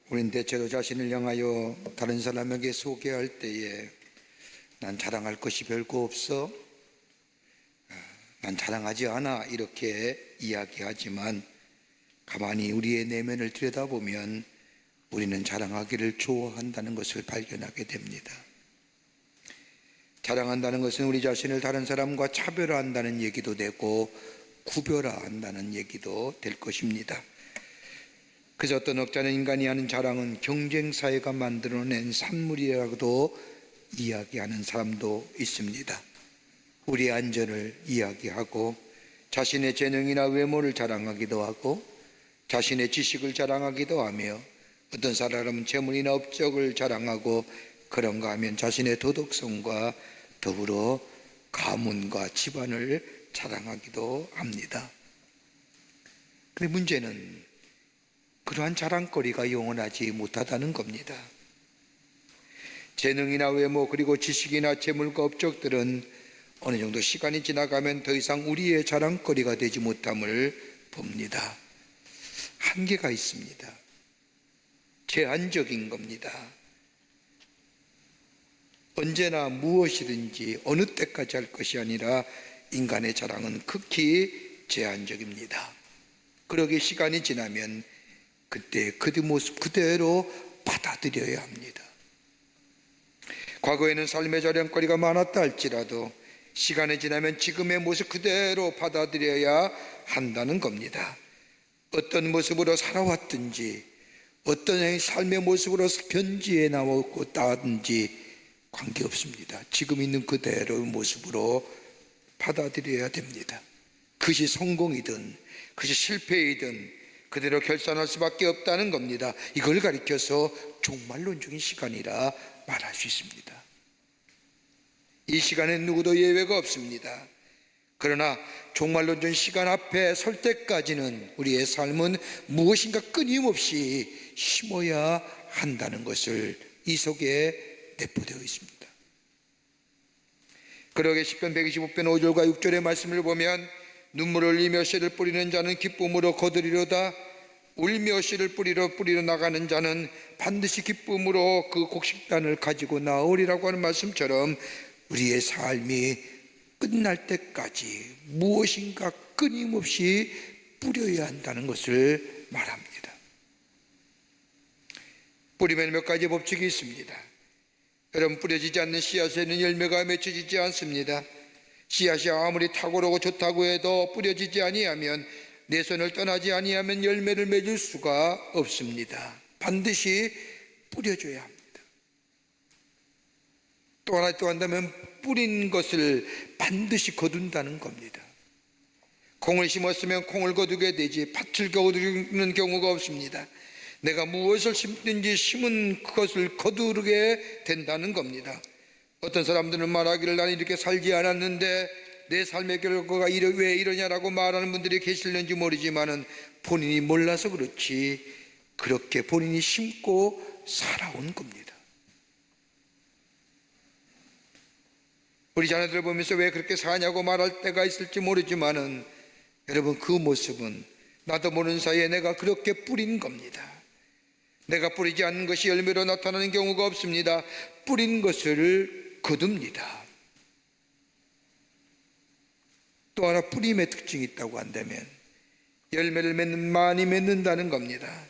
우린 대체로 자신을 향하여 다른 사람에게 소개할 때에 난 자랑할 것이 별거 없어, 난 자랑하지 않아, 이렇게 이야기하지만 가만히 우리의 내면을 들여다보면 우리는 자랑하기를 좋아한다는 것을 발견하게 됩니다. 자랑한다는 것은 우리 자신을 다른 사람과 차별화한다는 얘기도 되고 구별화한다는 얘기도 될 것입니다. 그저 어떤 억자는 인간이 하는 자랑은 경쟁사회가 만들어낸 산물이라고도 이야기하는 사람도 있습니다. 우리의 안전을 이야기하고 자신의 재능이나 외모를 자랑하기도 하고 자신의 지식을 자랑하기도 하며 어떤 사람은 재물이나 업적을 자랑하고 그런가 하면 자신의 도덕성과 더불어 가문과 집안을 자랑하기도 합니다. 그런데 문제는 그러한 자랑거리가 영원하지 못하다는 겁니다. 재능이나 외모 그리고 지식이나 재물과 업적들은 어느 정도 시간이 지나가면 더 이상 우리의 자랑거리가 되지 못함을 봅니다. 한계가 있습니다. 제한적인 겁니다. 언제나 무엇이든지 어느 때까지 할 것이 아니라 인간의 자랑은 극히 제한적입니다. 그러기에 시간이 지나면 그때 그 모습 그대로 받아들여야 합니다. 과거에는 삶의 자랑거리가 많았다 할지라도 시간이 지나면 지금의 모습 그대로 받아들여야 한다는 겁니다. 어떤 모습으로 살아왔든지 어떤 삶의 모습으로 변지해 나왔든지 관계없습니다. 지금 있는 그대로의 모습으로 받아들여야 됩니다. 그것이 성공이든 그것이 실패이든 그대로 결산할 수밖에 없다는 겁니다. 이걸 가리켜서 종말론적인 시간이라 말할 수 있습니다. 이 시간엔 누구도 예외가 없습니다. 그러나 종말론적인 시간 앞에 설 때까지는 우리의 삶은 무엇인가 끊임없이 심어야 한다는 것을 이 속에 내포되어 있습니다. 그러게 시편 125편 5절과 6절의 말씀을 보면 눈물을 흘리며 씨를 뿌리는 자는 기쁨으로 거두리로다. 울며 씨를 뿌리러 나가는 자는 반드시 기쁨으로 그 곡식단을 가지고 나오리라고 하는 말씀처럼 우리의 삶이 끝날 때까지 무엇인가 끊임없이 뿌려야 한다는 것을 말합니다. 뿌리면 몇 가지 법칙이 있습니다. 여러분, 뿌려지지 않는 씨앗에는 열매가 맺혀지지 않습니다. 씨앗이 아무리 탁월하고 좋다고 해도 뿌려지지 아니하면, 내 손을 떠나지 아니하면 열매를 맺을 수가 없습니다. 반드시 뿌려줘야 합니다. 또 하나 또 한다면 뿌린 것을 반드시 거둔다는 겁니다. 콩을 심었으면 콩을 거두게 되지 밭을 거두는 경우가 없습니다. 내가 무엇을 심든지 심은 그것을 거두게 된다는 겁니다. 어떤 사람들은 말하기를 나는 이렇게 살지 않았는데 내 삶의 결과가 왜 이러냐라고 말하는 분들이 계실는지 모르지만은 본인이 몰라서 그렇지 그렇게 본인이 심고 살아온 겁니다. 우리 자녀들 보면서 왜 그렇게 사냐고 말할 때가 있을지 모르지만은 여러분, 그 모습은 나도 모르는 사이에 내가 그렇게 뿌린 겁니다. 내가 뿌리지 않는 것이 열매로 나타나는 경우가 없습니다. 뿌린 것을 거둡니다. 또 하나 뿌림의 특징이 있다고 한다면 열매를 많이 맺는다는 겁니다.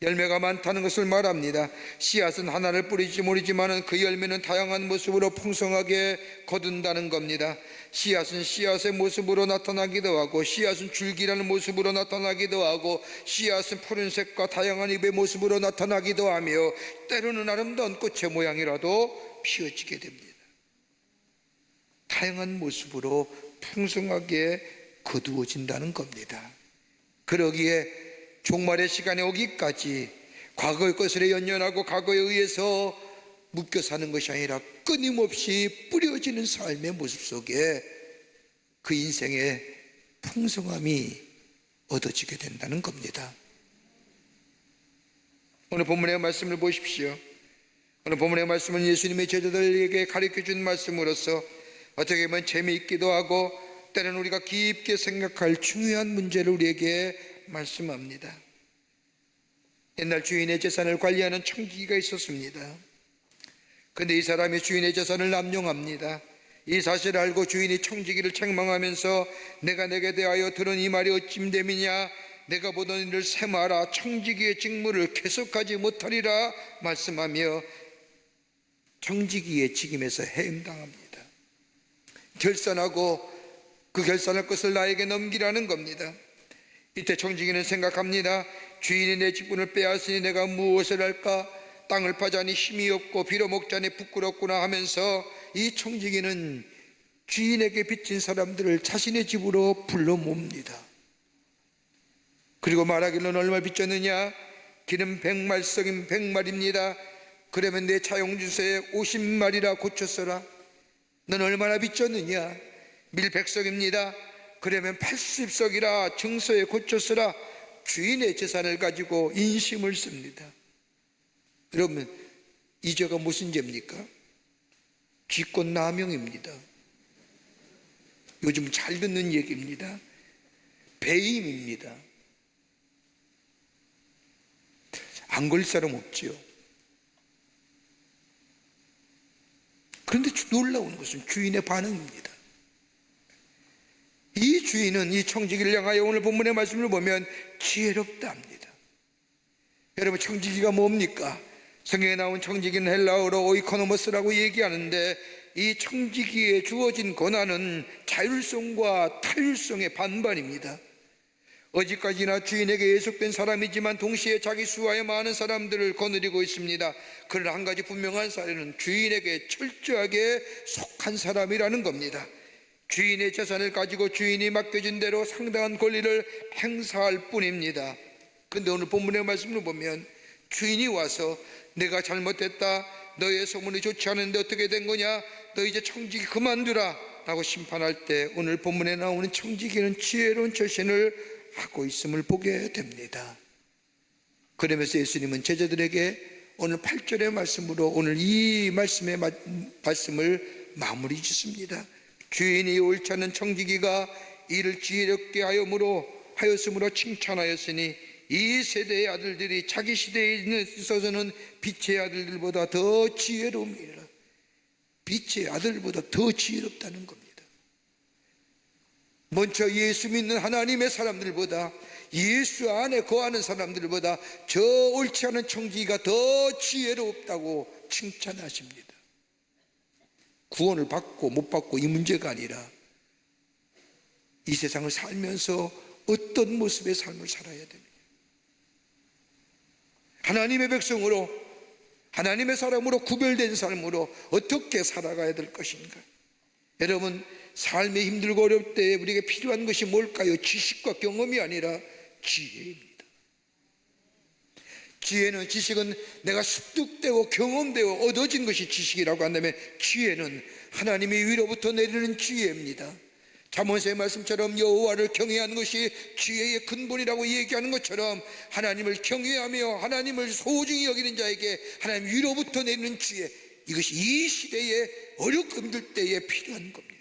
열매가 많다는 것을 말합니다. 씨앗은 하나를 뿌리지 모르지만 그 열매는 다양한 모습으로 풍성하게 거둔다는 겁니다. 씨앗은 씨앗의 모습으로 나타나기도 하고 씨앗은 줄기라는 모습으로 나타나기도 하고 씨앗은 푸른색과 다양한 잎의 모습으로 나타나기도 하며 때로는 아름다운 꽃의 모양이라도 피어지게 됩니다. 다양한 모습으로 풍성하게 거두어진다는 겁니다. 그러기에 종말의 시간이 오기까지 과거의 것을 연연하고 과거에 의해서 묶여 사는 것이 아니라 끊임없이 뿌려지는 삶의 모습 속에 그 인생의 풍성함이 얻어지게 된다는 겁니다. 오늘 본문의 말씀을 보십시오. 오늘 본문의 말씀은 예수님의 제자들에게 가르쳐준 말씀으로서 어떻게 보면 재미있기도 하고 때로는 우리가 깊게 생각할 중요한 문제를 우리에게 말씀합니다. 옛날 주인의 재산을 관리하는 청지기가 있었습니다. 근데 이 사람이 주인의 재산을 남용합니다. 이 사실을 알고 주인이 청지기를 책망하면서 내가 내게 대하여 들은 이 말이 어찌 됨이냐, 내가 보던 일을 세마라, 청지기의 직무를 계속하지 못하리라 말씀하며 청지기의 직임에서 해임당합니다. 결산하고 그 결산할 것을 나에게 넘기라는 겁니다. 이때 청지기는 생각합니다. 주인이 내 직분을 빼앗으니 내가 무엇을 할까? 땅을 파자니 힘이 없고 빌어먹자니 부끄럽구나 하면서 이 청지기는 주인에게 빚진 사람들을 자신의 집으로 불러 모읍니다. 그리고 말하기로는 얼마 빚졌느냐? 기름 100말석이면 100말입니다. 그러면 내 차용주세에 50말이라 고쳤어라. 넌 얼마나 빚졌느냐? 밀 100석입니다. 그러면 80석이라 증서에 고쳤어라. 주인의 재산을 가지고 인심을 씁니다. 여러분, 이 죄가 무슨 죄입니까? 기권 남용입니다. 요즘 잘 듣는 얘기입니다. 배임입니다. 안 걸 사람 없지요. 그런데 놀라운 것은 주인의 반응입니다. 이 주인은 이 청지기를 향하여 오늘 본문의 말씀을 보면 지혜롭다 합니다. 여러분, 청지기가 뭡니까? 성경에 나온 청지기는 헬라어로 오이코노모스라고 얘기하는데, 이 청지기에 주어진 권한은 자율성과 타율성의 반반입니다. 어디까지나 주인에게 예속된 사람이지만 동시에 자기 수하에 많은 사람들을 거느리고 있습니다. 그러나 한 가지 분명한 사실은 주인에게 철저하게 속한 사람이라는 겁니다. 주인의 재산을 가지고 주인이 맡겨준 대로 상당한 권리를 행사할 뿐입니다. 그런데 오늘 본문의 말씀을 보면 주인이 와서 내가 잘못했다, 너의 소문이 좋지 않은데 어떻게 된 거냐, 너 이제 청지기 그만두라 라고 심판할 때 오늘 본문에 나오는 청지기는 지혜로운 처신을 하고 있음을 보게 됩니다. 그러면서 예수님은 제자들에게 오늘 8절의 말씀으로 오늘 이 말씀의 말씀을 마무리 짓습니다. 주인이 옳지 않은 청지기가 이를 지혜롭게 하였으므로 칭찬하였으니 이 세대의 아들들이 자기 시대에 있어서는 빛의 아들들보다 더 지혜로움이라. 빛의 아들보다 더 지혜롭다는 겁니다. 먼저 예수 믿는 하나님의 사람들보다, 예수 안에 거하는 사람들보다 저 옳지 않은 청지기가 더 지혜롭다고 칭찬하십니다. 구원을 받고 못 받고 이 문제가 아니라 이 세상을 살면서 어떤 모습의 삶을 살아야 됩니다. 하나님의 백성으로, 하나님의 사람으로 구별된 삶으로 어떻게 살아가야 될 것인가? 여러분, 삶이 힘들고 어려울 때 우리에게 필요한 것이 뭘까요? 지식과 경험이 아니라 지혜입니다. 지식은 내가 습득되고 경험되고 얻어진 것이 지식이라고 한다면, 지혜는 하나님이 위로부터 내리는 지혜입니다. 잠언서의 말씀처럼 여호와를 경외하는 것이 지혜의 근본이라고 얘기하는 것처럼, 하나님을 경외하며 하나님을 소중히 여기는 자에게 하나님 위로부터 내리는 지혜, 이것이 이 시대에 어렵고 힘들 때에 필요한 겁니다.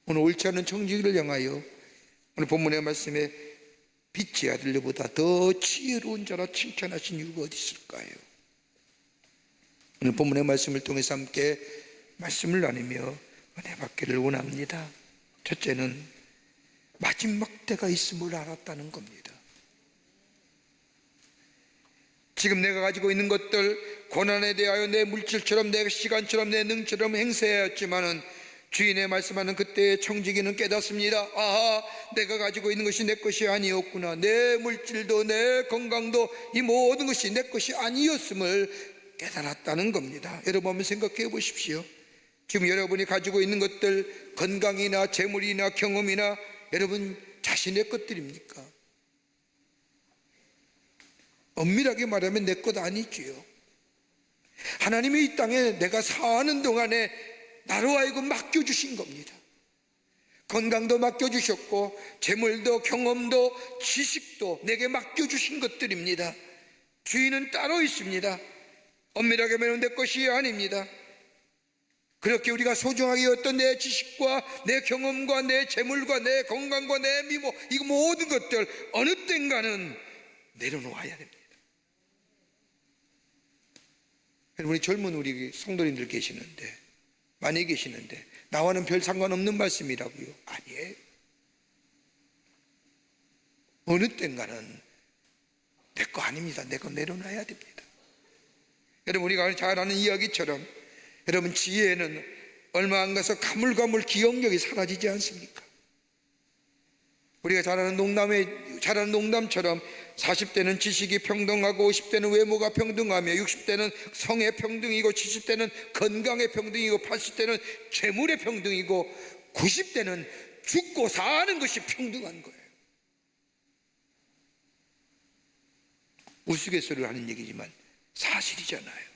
오늘 옳지 않은 청지기를 향하여 오늘 본문의 말씀에 빛의 아들들보다 더 지혜로운 자라 칭찬하신 이유가 어디 있을까요? 오늘 본문의 말씀을 통해서 함께 말씀을 나누며 은혜 받기를 원합니다. 첫째는 마지막 때가 있음을 알았다는 겁니다. 지금 내가 가지고 있는 것들, 고난에 대하여 내 물질처럼, 내 시간처럼, 내 능처럼 행세해야 했지만은 주인의 말씀하는 그때의 청지기는 깨닫습니다. 아하, 내가 가지고 있는 것이 내 것이 아니었구나. 내 물질도 내 건강도 이 모든 것이 내 것이 아니었음을 깨달았다는 겁니다. 여러분 한번 생각해 보십시오. 지금 여러분이 가지고 있는 것들, 건강이나 재물이나 경험이나, 여러분 자신의 것들입니까? 엄밀하게 말하면 내 것 아니지요. 하나님이 이 땅에 내가 사는 동안에 나로 하여금 맡겨주신 겁니다. 건강도 맡겨주셨고, 재물도 경험도 지식도 내게 맡겨주신 것들입니다. 주인은 따로 있습니다. 엄밀하게 말하면 내 것이 아닙니다. 그렇게 우리가 소중하게 여겼던 내 지식과 내 경험과 내 재물과 내 건강과 내 미모, 이 모든 것들 어느 땐가는 내려놓아야 됩니다. 우리 젊은 우리 성도님들 계시는데, 많이 계시는데 나와는 별 상관없는 말씀이라고요? 아니에요. 어느 땐가는 내 거 아닙니다. 내 거 내려놔야 됩니다. 여러분, 우리가 잘 아는 이야기처럼 여러분, 지혜에는 얼마 안 가서 가물가물 기억력이 사라지지 않습니까? 우리가 잘 아는 농담처럼 40대는 지식이 평등하고 50대는 외모가 평등하며 60대는 성의 평등이고 70대는 건강의 평등이고 80대는 재물의 평등이고 90대는 죽고 사는 것이 평등한 거예요. 우스갯소리를 하는 얘기지만 사실이잖아요.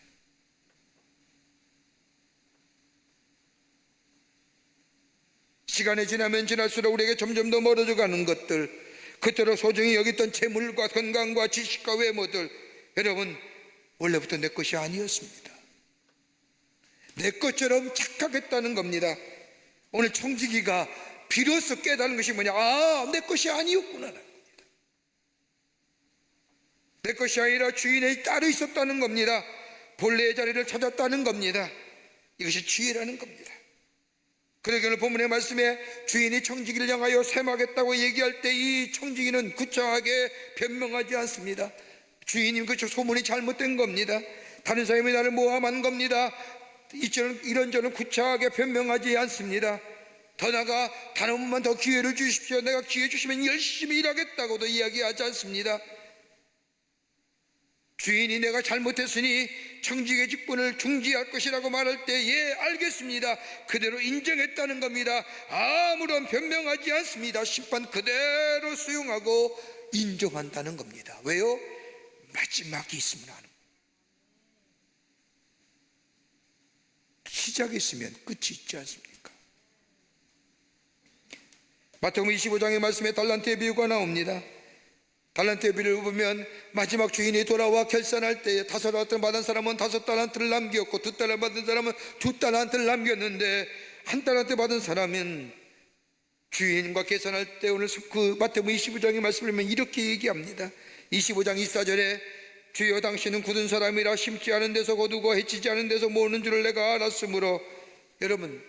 시간이 지나면 지날수록 우리에게 점점 더 멀어져 가는 것들, 그토록 소중히 여겼던 재물과 건강과 지식과 외모들, 여러분, 원래부터 내 것이 아니었습니다. 내 것처럼 착각했다는 겁니다. 오늘 청지기가 비로소 깨달은 것이 뭐냐? 아, 내 것이 아니었구나. 내 것이 아니라 주인의 따로 있었다는 겁니다. 본래의 자리를 찾았다는 겁니다. 이것이 지혜라는 겁니다. 그러기 오늘 본문의 말씀에 주인이 청지기를 향하여 셈하겠다고 얘기할 때 이 청지기는 구차하게 변명하지 않습니다. 주인님, 그 소문이 잘못된 겁니다. 다른 사람이 나를 모함한 겁니다. 이런저런 구차하게 변명하지 않습니다. 더 나아가 단 한 번만 더 기회를 주십시오. 내가 기회 주시면 열심히 일하겠다고도 이야기하지 않습니다. 주인이 내가 잘못했으니 청지기의 직분을 중지할 것이라고 말할 때, 예, 알겠습니다, 그대로 인정했다는 겁니다. 아무런 변명하지 않습니다. 심판 그대로 수용하고 인정한다는 겁니다. 왜요? 마지막이 있으면 하는 거예요. 시작이 있으면 끝이 있지 않습니까? 마태복음 25장의 말씀에 달란트의 비유가 나옵니다. 달란트의 비유를 보면 마지막 주인이 돌아와 결산할 때에 5달란트를 받은 사람은 5달란트를 남겼고 2달란트 받은 사람은 2달란트를 남겼는데 1달란트 받은 사람은 주인과 계산할 때, 오늘 그 마태복음 25장의 말씀을 보면 이렇게 얘기합니다. 25장 24절에 주여, 당신은 굳은 사람이라 심지 않은 데서 거두고 해치지 않은 데서 모으는 줄을 내가 알았으므로. 여러분,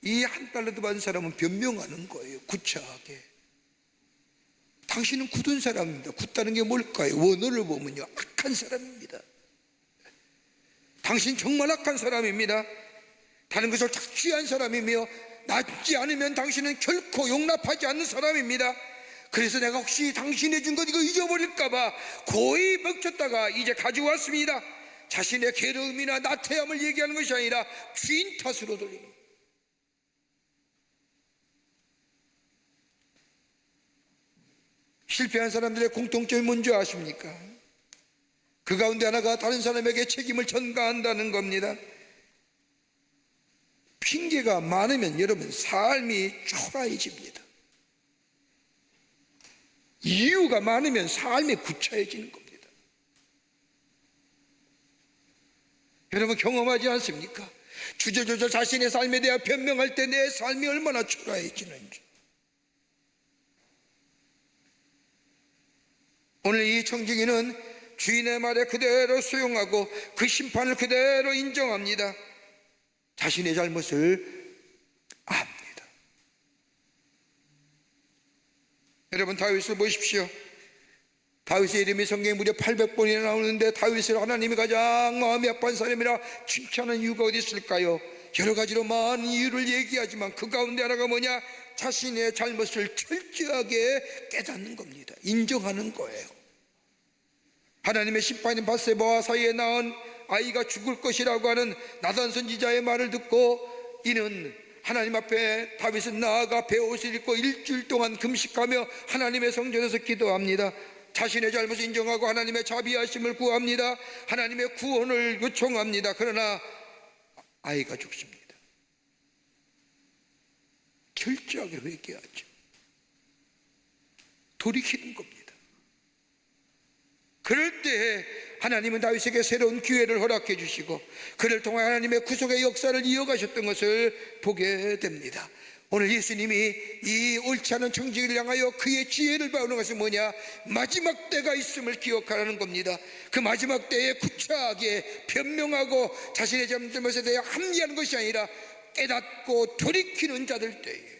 이 1달란트 받은 사람은 변명하는 거예요. 구차하게. 당신은 굳은 사람입니다. 굳다는 게 뭘까요? 원어를 보면요, 악한 사람입니다. 당신 정말 악한 사람입니다. 다른 것을 착취한 사람이며 낫지 않으면 당신은 결코 용납하지 않는 사람입니다. 그래서 내가 혹시 당신이 준 것 이거 잊어버릴까봐 고이 먹쳤다가 이제 가져왔습니다. 자신의 괴로움이나 나태함을 얘기하는 것이 아니라 주인 탓으로 돌립니다. 실패한 사람들의 공통점이 뭔지 아십니까? 그 가운데 하나가 다른 사람에게 책임을 전가한다는 겁니다. 핑계가 많으면 여러분, 삶이 초라해집니다. 이유가 많으면 삶이 구차해지는 겁니다. 여러분, 경험하지 않습니까? 주저주저 자신의 삶에 대해 변명할 때 내 삶이 얼마나 초라해지는지. 오늘 이 청지기는 주인의 말에 그대로 수용하고 그 심판을 그대로 인정합니다. 자신의 잘못을 압니다. 여러분, 다윗을 보십시오. 다윗의 이름이 성경에 무려 800번이나 나오는데 다윗을 하나님이 가장 마음이 아픈 사람이라 칭찬하는 이유가 어디 있을까요? 여러 가지로 많은 이유를 얘기하지만 그 가운데 하나가 뭐냐? 자신의 잘못을 철저하게 깨닫는 겁니다. 인정하는 거예요. 하나님의 심판인 밧세바와 사이에 낳은 아이가 죽을 것이라고 하는 나단 선지자의 말을 듣고 이는 하나님 앞에 다윗은 나아가 베옷을 입고 일주일 동안 금식하며 하나님의 성전에서 기도합니다. 자신의 잘못을 인정하고 하나님의 자비하심을 구합니다. 하나님의 구원을 요청합니다. 그러나 아이가 죽습니다. 철저하게 회개하죠. 돌이키는 겁니다. 그럴 때 하나님은 다윗에게 새로운 기회를 허락해 주시고 그를 통해 하나님의 구속의 역사를 이어가셨던 것을 보게 됩니다. 오늘 예수님이 이 옳지 않은 청지기를 향하여 그의 지혜를 배우는 것은 뭐냐? 마지막 때가 있음을 기억하라는 겁니다. 그 마지막 때에 구차하게 변명하고 자신의 잘못에 대해 합리하는 것이 아니라 깨닫고 돌이키는 자들 때에,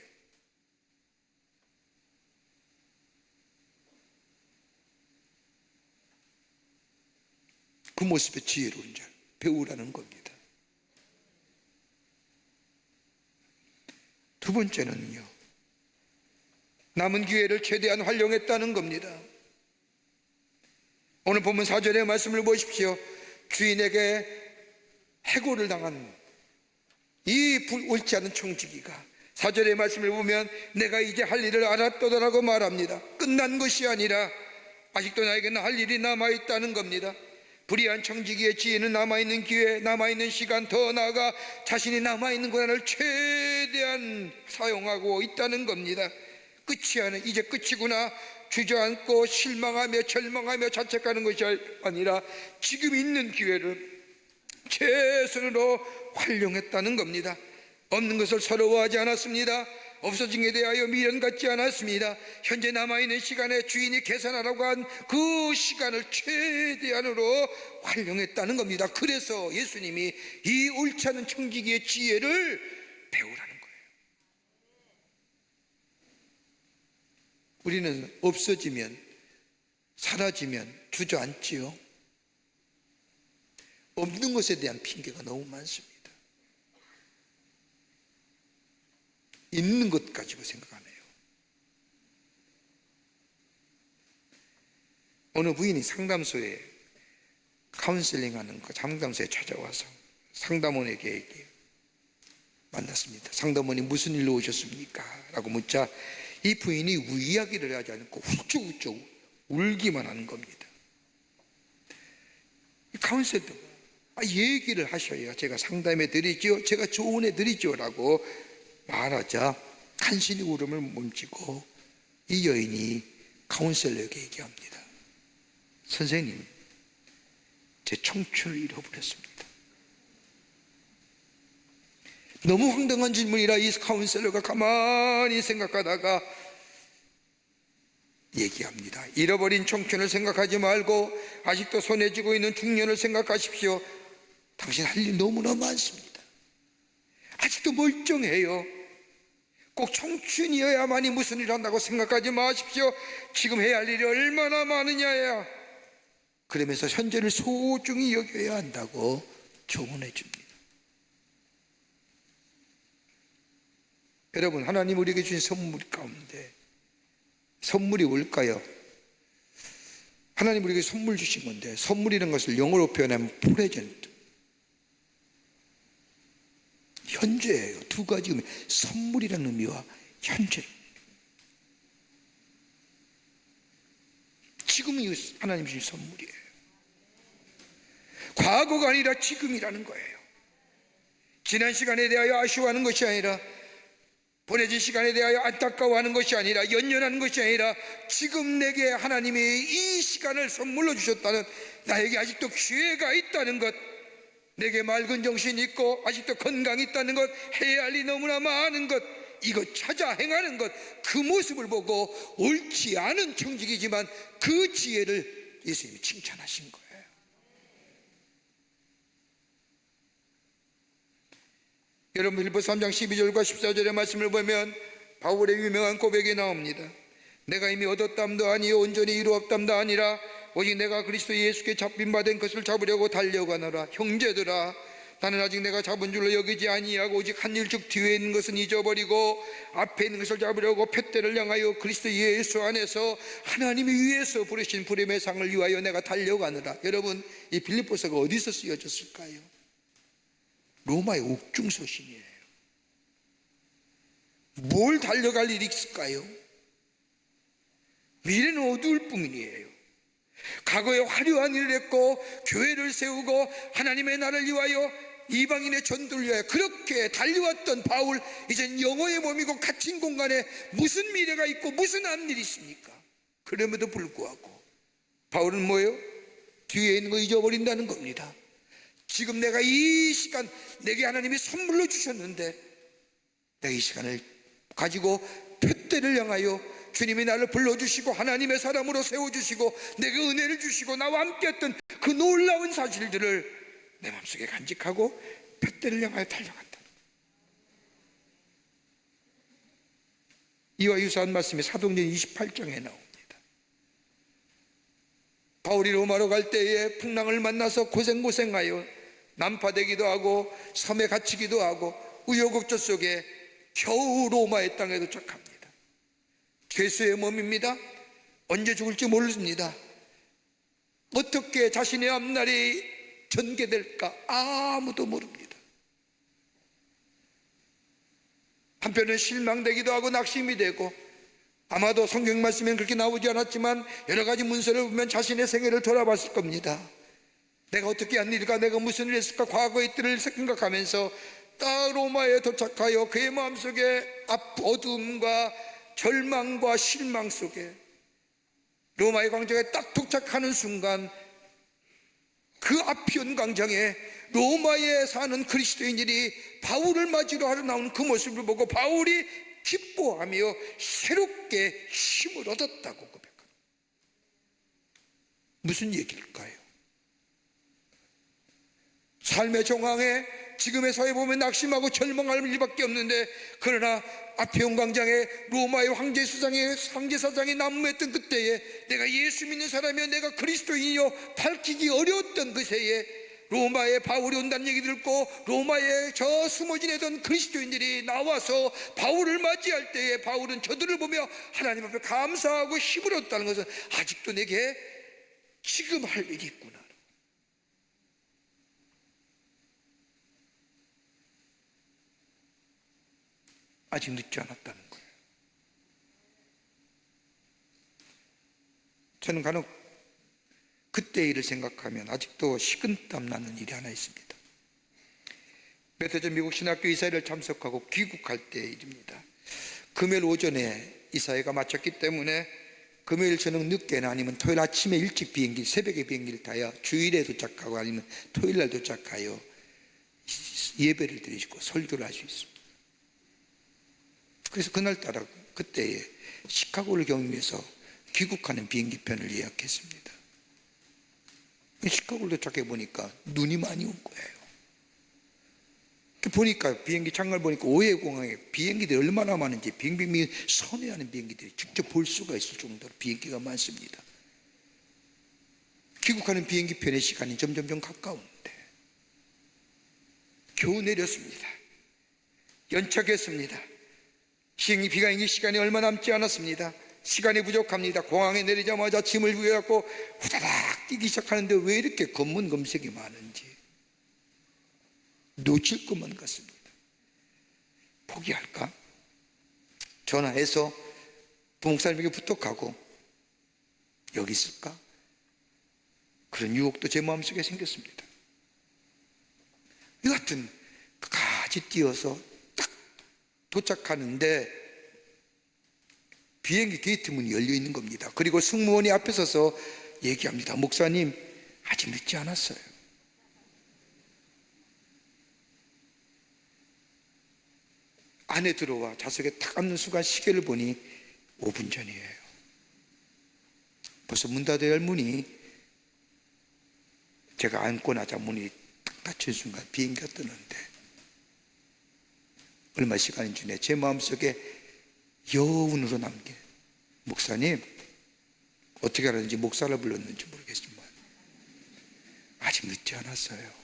그 모습의 지혜로운 자 배우라는 겁니다. 두 번째는요, 남은 기회를 최대한 활용했다는 겁니다. 오늘 본문 4절의 말씀을 보십시오. 주인에게 해고를 당한 이 옳지 않은 청지기가 4절의 말씀을 보면 내가 이제 할 일을 알았도다라고 말합니다. 끝난 것이 아니라 아직도 나에게는 할 일이 남아있다는 겁니다. 불의한 청지기의 지혜는 남아있는 기회, 남아있는 시간, 더 나아가 자신이 남아있는 권한을 최대한 사용하고 있다는 겁니다. 끝이 아니라 이제 끝이구나 주저앉고 실망하며 절망하며 자책하는 것이 아니라 지금 있는 기회를 최선으로 활용했다는 겁니다. 없는 것을 서러워하지 않았습니다. 없어진 게 대하여 미련 갖지 않았습니다. 현재 남아있는 시간에 주인이 계산하라고 한 그 시간을 최대한으로 활용했다는 겁니다. 그래서 예수님이 이 옳지 않은 청지기의 지혜를 배우라는 거예요. 우리는 없어지면, 사라지면 주저앉지요. 없는 것에 대한 핑계가 너무 많습니다. 있는 것 가지고 생각하네요. 어느 부인이 상담소에 카운셀링 하는 그 상담소에 찾아와서 상담원에게 만났습니다. 상담원이 무슨 일로 오셨습니까? 라고 묻자 이 부인이 이야기를 하지 않고 훌쩍훌쩍 울기만 하는 겁니다. 카운셀러가 얘기를 하셔야 제가 상담해 드리죠, 제가 조언해 드리죠 라고 말하자 간신히 울음을 멈추고 이 여인이 카운셀러에게 얘기합니다. 선생님, 제 청춘을 잃어버렸습니다. 너무 황당한 질문이라 이 카운셀러가 가만히 생각하다가 얘기합니다. 잃어버린 청춘을 생각하지 말고 아직도 손에 쥐고 있는 중년을 생각하십시오. 당신 할 일 너무나 많습니다. 아직도 멀쩡해요. 꼭 청춘이어야만이 무슨 일을 한다고 생각하지 마십시오. 지금 해야 할 일이 얼마나 많으냐야. 그러면서 현재를 소중히 여겨야 한다고 조언해 줍니다. 여러분, 하나님 우리에게 주신 선물 가운데 선물이 뭘까요? 하나님 우리에게 선물 주신 건데, 선물이라는 것을 영어로 표현하면 프레젠트, 현재예요. 두 가지 의미, 선물이라는 의미와 현재. 지금이 하나님 주신 선물이에요. 과거가 아니라 지금이라는 거예요. 지난 시간에 대하여 아쉬워하는 것이 아니라, 보내진 시간에 대하여 안타까워하는 것이 아니라, 연연하는 것이 아니라, 지금 내게 하나님이 이 시간을 선물로 주셨다는, 나에게 아직도 기회가 있다는 것, 내게 맑은 정신이 있고 아직도 건강이 있다는 것, 해야 할 일이 너무나 많은 것, 이것 찾아 행하는 것, 그 모습을 보고 옳지 않은 청직이지만 그 지혜를 예수님이 칭찬하신 거예요. 여러분, 빌립보서 3장 12절과 14절의 말씀을 보면 바울의 유명한 고백이 나옵니다. 내가 이미 얻었담도 아니요 온전히 이루었담도 아니라 오직 내가 그리스도 예수께 잡힌 바 된 것을 잡으려고 달려가노라. 형제들아, 나는 아직 내가 잡은 줄로 여기지 아니하고 오직 한 일 즉 뒤에 있는 것은 잊어버리고 앞에 있는 것을 잡으려고 푯대를 향하여 그리스도 예수 안에서 하나님이 위에서 부르신 부름의 상을 위하여 내가 달려가노라. 여러분, 이 빌립보서가 어디서 쓰여졌을까요? 로마의 옥중서신이에요. 뭘 달려갈 일이 있을까요? 미래는 어두울 뿐이에요. 과거에 화려한 일을 했고 교회를 세우고 하나님의 나라를 위하여 이방인의 전도를 위하여 그렇게 달려왔던 바울, 이젠 영혼의 몸이고 갇힌 공간에 무슨 미래가 있고 무슨 앞일이 있습니까? 그럼에도 불구하고 바울은 뭐예요? 뒤에 있는 거 잊어버린다는 겁니다. 지금 내가 이 시간 내게 하나님이 선물로 주셨는데 내가 이 시간을 가지고 표대를 향하여 주님이 나를 불러주시고 하나님의 사람으로 세워주시고 내게 은혜를 주시고 나와 함께했던 그 놀라운 사실들을 내 마음속에 간직하고 표대를 향하여 달려간다. 이와 유사한 말씀이 사도행전 28장에 나옵니다. 바울이 로마로 갈 때에 풍랑을 만나서 고생하여 난파되기도 하고 섬에 갇히기도 하고 우여곡절 속에 겨우 로마의 땅에 도착합니다. 죄수의 몸입니다. 언제 죽을지 모릅니다. 어떻게 자신의 앞날이 전개될까 아무도 모릅니다. 한편은 실망되기도 하고 낙심이 되고 아마도 성경 말씀엔 그렇게 나오지 않았지만 여러 가지 문서를 보면 자신의 생애를 돌아봤을 겁니다. 내가 어떻게 한 일일까, 내가 무슨 일을 했을까, 과거의 일을 생각하면서 딱 로마에 도착하여 그의 마음속에 어둠과 절망과 실망 속에 로마의 광장에 딱 도착하는 순간 그 아피온 광장에 로마에 사는 그리스도인들이 바울을 맞이로 하러 나오는 그 모습을 보고 바울이 기뻐하며 새롭게 힘을 얻었다고 고백합니다. 무슨 얘기일까요? 삶의 정황에 지금의 사회 보면 낙심하고 절망할 일밖에 없는데, 그러나 아피온 광장에 로마의 황제사장이 난무했던 그때에 내가 예수 믿는 사람이여 내가 그리스도인이여 밝히기 어려웠던 그 새에 로마에 바울이 온다는 얘기 듣고 로마에 저 숨어 지내던 그리스도인들이 나와서 바울을 맞이할 때에 바울은 저들을 보며 하나님 앞에 감사하고 힘을 얻었다는 것은 아직도 내게 지금 할 일이 있구나, 아직 늦지 않았다는 거예요. 저는 간혹 그때 일을 생각하면 아직도 식은땀 나는 일이 하나 있습니다. 몇 해 전 미국 신학교 이사회를 참석하고 귀국할 때 일입니다. 금요일 오전에 이사회가 마쳤기 때문에 금요일 저녁 늦게나 아니면 토요일 아침에 일찍 비행기, 새벽에 비행기를 타야 주일에 도착하고 아니면 토요일 날 도착하여 예배를 드리시고 설교를 할 수 있습니다. 그래서 그날따라 그때에 시카고를 경유해서 귀국하는 비행기편을 예약했습니다. 시카고를 도착해 보니까 눈이 많이 온 거예요. 보니까 비행기 창을 보니까 오해공항에 비행기들이 얼마나 많은지 빙빙빙 선회하는 비행기들이 직접 볼 수가 있을 정도로 비행기가 많습니다. 귀국하는 비행기편의 시간이 점점 가까운데 겨우 내렸습니다. 연착했습니다. 비행기 시간이 얼마 남지 않았습니다. 시간이 부족합니다. 공항에 내리자마자 짐을 부여잡고 후다닥 뛰기 시작하는데 왜 이렇게 검문 검색이 많은지 놓칠 것만 같습니다. 포기할까? 전화해서 부목사님에게 부탁하고 여기 있을까? 그런 유혹도 제 마음속에 생겼습니다. 여하튼 끝까지 뛰어서 딱 도착하는데 비행기 게이트 문이 열려 있는 겁니다. 그리고 승무원이 앞에 서서 얘기합니다. 목사님, 아직 늦지 않았어요. 안에 들어와 좌석에 탁 앉는 순간 시계를 보니 5분 전이에요. 벌써 문 닫아야 할 문이, 제가 앉고 나자 문이 딱 닫힌 순간 비행기가 뜨는데 얼마 시간인 중에 제 마음속에 여운으로 남긴, 목사님, 어떻게 알았는지 목사를 불렀는지 모르겠지만 아직 늦지 않았어요.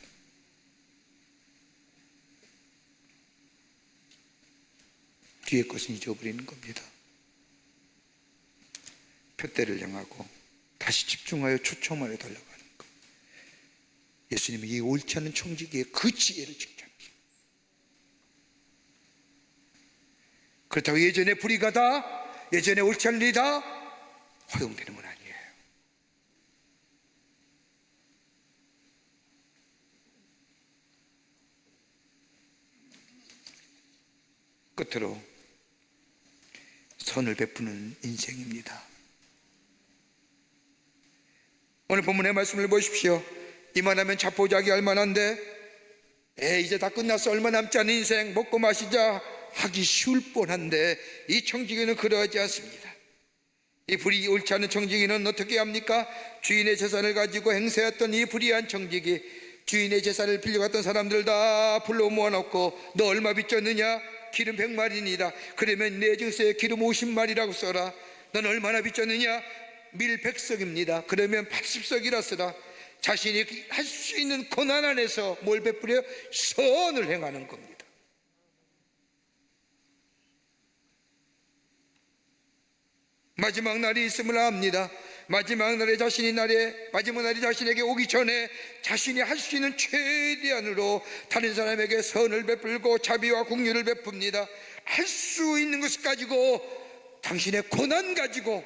뒤에 것은 잊어버리는 겁니다. 표대를 향하고 다시 집중하여 초점하여 달려가는 것. 예수님이 이 옳지 않은 청지기의 그 지혜를 칭찬합니다. 그렇다고 예전에 불의가다, 예전에 옳지 않은 일이다 허용되는 건 아니에요. 끝으로 선을 베푸는 인생입니다. 오늘 본문의 말씀을 보십시오. 이만하면 자포자기 할 만한데 이제 다 끝났어, 얼마 남지 않은 인생, 먹고 마시자 하기 쉬울 뻔한데 이 청지기는 그러하지 않습니다. 이 불이 옳지 않은 청지기는 어떻게 합니까? 주인의 재산을 가지고 행세했던 이 불의한 청지기, 주인의 재산을 빌려갔던 사람들 다 불러 모아놓고 너 얼마 빚졌느냐? 기름 100마리니다. 그러면 내 증서에 기름 50마리라고 써라. 넌 얼마나 빚졌느냐? 밀 100석입니다. 그러면 80석이라 쓰라. 자신이 할 수 있는 고난 안에서 뭘 베풀어요? 선을 행하는 겁니다. 마지막 날이 있음을 압니다. 마지막 날에 마지막 날이 자신에게 오기 전에 자신이 할 수 있는 최대한으로 다른 사람에게 선을 베풀고 자비와 긍휼을 베풉니다. 할 수 있는 것을 가지고, 당신의 고난 가지고,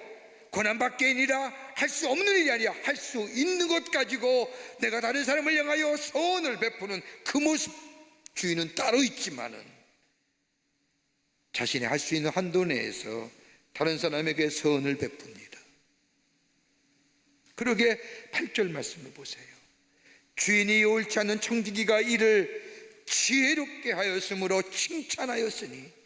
고난밖에 아니라 할 수 없는 일이 아니라 할 수 있는 것 가지고 내가 다른 사람을 향하여 선을 베푸는 그 모습, 주인은 따로 있지만은 자신이 할 수 있는 한도 내에서 다른 사람에게 선을 베풉니다. 그러게 8절 말씀을 보세요. 주인이 옳지 않은 청지기가 이를 지혜롭게 하였으므로 칭찬하였으니,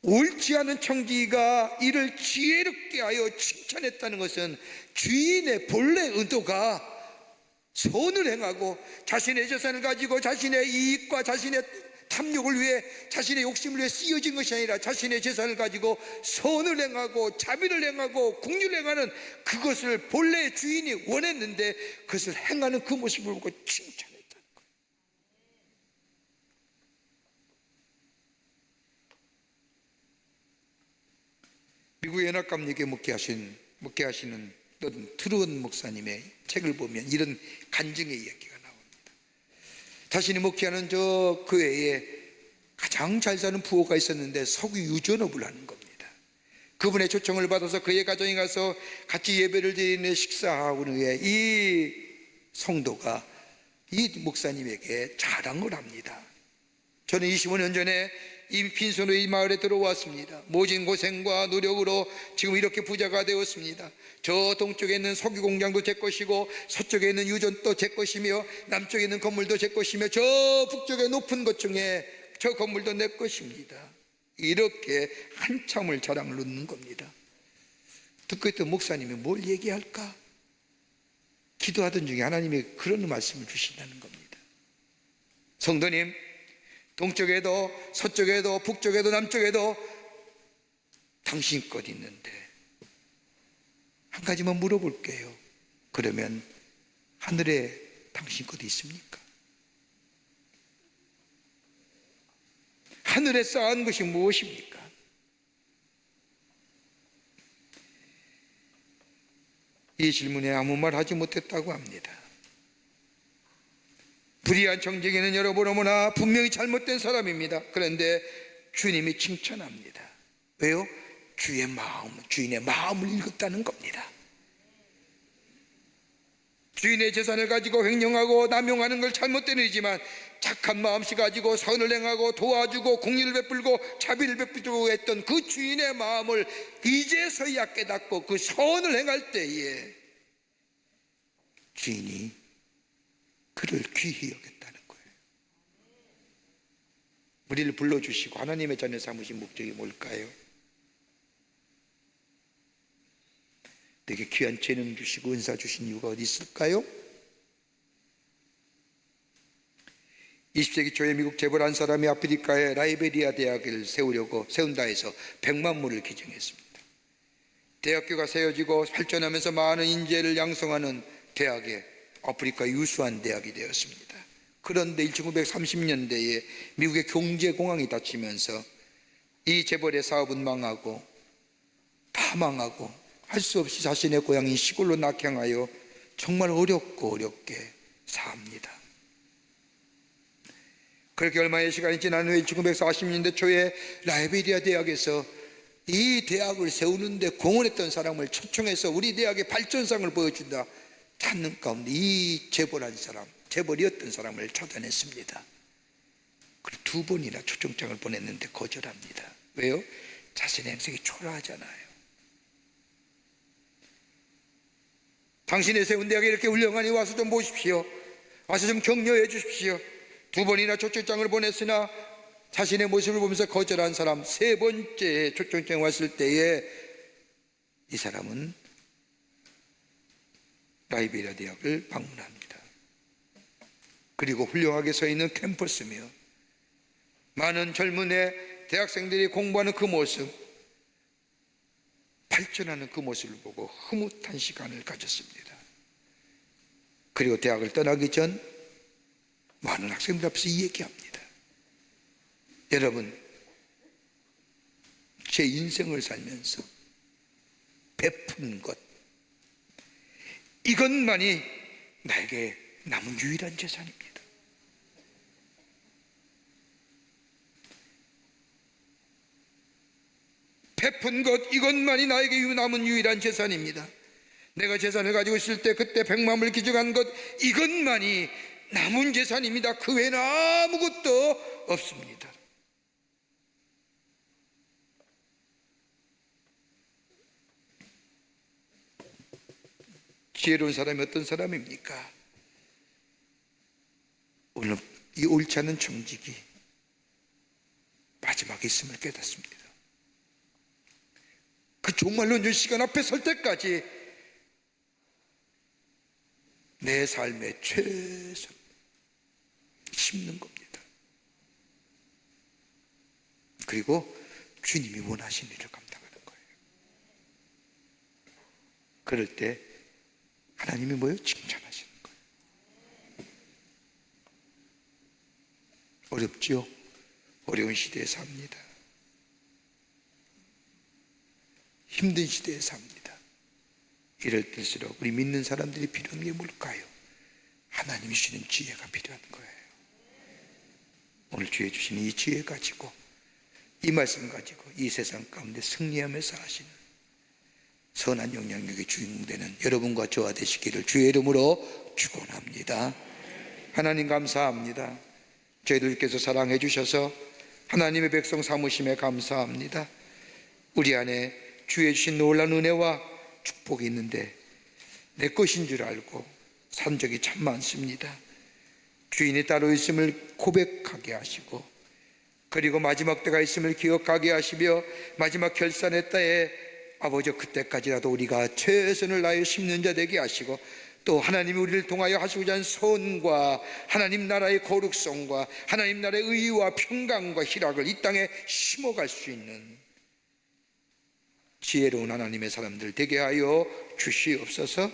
옳지 않은 청지기가 이를 지혜롭게 하여 칭찬했다는 것은 주인의 본래 의도가 선을 행하고 자신의 재산을 가지고 자신의 이익과 자신의 탐욕을 위해, 자신의 욕심을 위해 쓰여진 것이 아니라 자신의 재산을 가지고 선을 행하고 자비를 행하고 긍휼을 행하는 그것을 본래 주인이 원했는데 그것을 행하는 그 모습을 보고 칭찬했다는 거예요. 미국 연합감리교회 목회하시는 트루원 목사님의 책을 보면 이런 간증의 이야기가 나옵니다. 자신이 목회하는 저 교회에 가장 잘 사는 부호가 있었는데 석유 유전업을 하는 겁니다. 그분의 초청을 받아서 그의 가정에 가서 같이 예배를 드리는 식사하고 후에 이 성도가 이 목사님에게 자랑을 합니다. 저는 25년 전에 이 빈손으로 이 마을에 들어왔습니다. 모진 고생과 노력으로 지금 이렇게 부자가 되었습니다. 저 동쪽에 있는 석유 공장도 제 것이고 서쪽에 있는 유전도 제 것이며 남쪽에 있는 건물도 제 것이며 저 북쪽에 높은 것 중에 저 건물도 내 것입니다. 이렇게 한참을 자랑을 놓는 겁니다. 듣고 있던 목사님이 뭘 얘기할까? 기도하던 중에 하나님이 그런 말씀을 주신다는 겁니다. 성도님, 동쪽에도 서쪽에도 북쪽에도 남쪽에도 당신 것 있는데 한 가지만 물어볼게요. 그러면 하늘에 당신 것 있습니까? 하늘에 쌓은 것이 무엇입니까? 이 질문에 아무 말 하지 못했다고 합니다. 불의한 청지기는 여러분 너무나 분명히 잘못된 사람입니다. 그런데 주님이 칭찬합니다. 왜요? 주인의 마음을 읽었다는 겁니다. 주인의 재산을 가지고 횡령하고 남용하는 걸 잘못된 일이지만 착한 마음씨 가지고 선을 행하고 도와주고 긍휼을 베풀고 자비를 베풀고 했던 그 주인의 마음을 이제서야 깨닫고 그 선을 행할 때에 주인이 그를 귀히 여겼다는 거예요. 우리를 불러주시고 하나님의 자녀 삼으신 목적이 뭘까요? 내게 귀한 재능 주시고 은사 주신 이유가 어디 있을까요? 20세기 초에 미국 재벌 한 사람이 아프리카에 라이베리아 대학을 세운다 해서 100만 불을 기증했습니다. 대학교가 세워지고 발전하면서 많은 인재를 양성하는 대학에 아프리카 유수한 대학이 되었습니다. 그런데 1930년대에 미국의 경제공황이 닥치면서 이 재벌의 사업은 망하고 다 망하고 할 수 없이 자신의 고향인 시골로 낙향하여 정말 어렵게 삽니다. 그렇게 얼마의 시간이 지난 후에 1940년대 초에 라이베리아 대학에서 이 대학을 세우는데 공헌했던 사람을 초청해서 우리 대학의 발전상을 보여준다 찾는 가운데 이 재벌이었던 사람을 찾아냈습니다. 그리고 2번이나 초청장을 보냈는데 거절합니다. 왜요? 자신의 행색이 초라하잖아요. 당신의 세운 대학에 이렇게 훌륭하니 와서 좀 보십시오. 와서 좀 격려해 주십시오. 2번이나 초청장을 보냈으나 자신의 모습을 보면서 거절한 사람, 3번째 초청장 왔을 때에 이 사람은 라이베리아 대학을 방문합니다. 그리고 훌륭하게 서 있는 캠퍼스며 많은 젊은 대학생들이 공부하는 그 모습, 발전하는 그 모습을 보고 흐뭇한 시간을 가졌습니다. 그리고 대학을 떠나기 전 많은 학생들 앞에서 이 얘기합니다. 여러분, 제 인생을 살면서 베푼 것, 이것만이 나에게 남은 유일한 재산입니다. 베푼 것, 이것만이 나에게 남은 유일한 재산입니다. 내가 재산을 가지고 있을 때 그때 100만을 기증한 것, 이것만이 남은 재산입니다. 그 외에는 아무것도 없습니다. 지혜로운 사람이 어떤 사람입니까? 오늘 이 옳지 않은 정직이 마지막에 있음을 깨닫습니다. 그 종말론전 시간 앞에 설 때까지 내 삶의 최선 심는 겁니다. 그리고 주님이 원하신 일을 감당하는 거예요. 그럴 때 하나님이 뭐예요? 칭찬하시는 거예요. 어렵지요? 어려운 시대에 삽니다. 힘든 시대에 삽니다. 이럴 때일수록 우리 믿는 사람들이 필요한 게 뭘까요? 하나님이 주시는 지혜가 필요한 거예요. 오늘 주에 주시는 이 지혜 가지고, 이 말씀 가지고 이 세상 가운데 승리하면서 하시는 선한 영향력의 주인공 되는 여러분과 저와 되시기를 주의 이름으로 축원합니다. 하나님 감사합니다. 저희들께서 사랑해 주셔서 하나님의 백성 삼으심에 감사합니다. 우리 안에 주의 주신 놀라운 은혜와 축복이 있는데 내 것인 줄 알고 산 적이 참 많습니다. 주인이 따로 있음을 고백하게 하시고, 그리고 마지막 때가 있음을 기억하게 하시며, 마지막 결산의 때에 아버지 그때까지라도 우리가 최선을 다하여 심는 자 되게 하시고, 또 하나님이 우리를 통하여 하시고자 하는 선과 하나님 나라의 거룩성과 하나님 나라의 의와 평강과 희락을 이 땅에 심어갈 수 있는 지혜로운 하나님의 사람들 되게 하여 주시옵소서.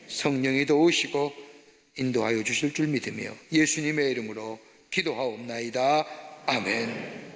성령이 도우시고 인도하여 주실 줄 믿으며 예수님의 이름으로 기도하옵나이다. 아멘.